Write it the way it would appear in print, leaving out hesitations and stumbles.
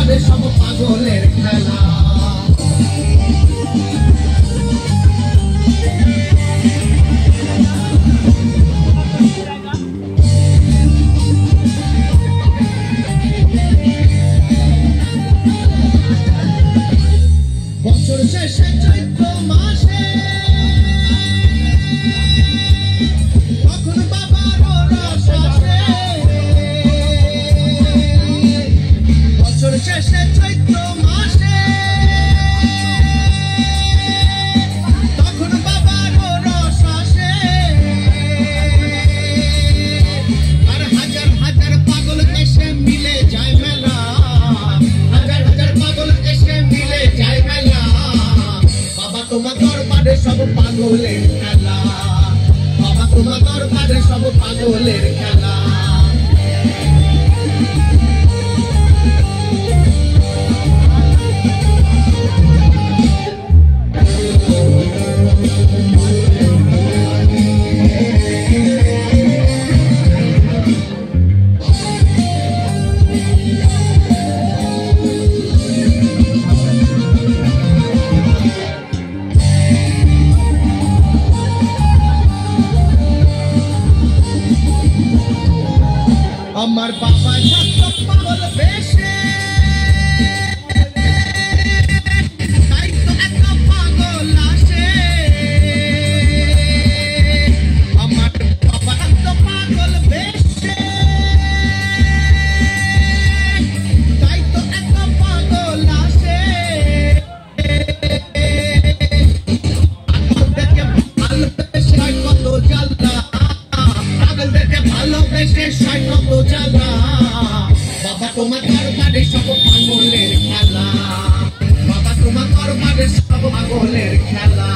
দরবারে সব পাগলের খেলা। বছর শেষে চৈত্র মাসে তখন বাবারও রস আসে। বছর শেষে চৈত্র মাসে তখন বাবারও রস আসে। আর হাজার হাজার পাগল এসে মিলে যায় মেলা, হাজার হাজার পাগল এসে মিলে যায় মেলা। বাবা তোমার দরবারে সব পাগলের খেলা, বাবা তোমার দরবারে সব পাগলের খেলা। আমার বাবা থাকতো পাগল বেশে, তাই তো এত পাগল আসে। আমার বাবা থাকতো পাগল বেশে, তাই তো এত পাগল আসে। ভালোবেসে কত জ্বালা, পাগল দেখে ভালোবেসে কত জ্বালা। বাবা তোমার দরবারে সব পাগলের খেলা, বাবা তোমার দরবারে সব পাগলের খেলা।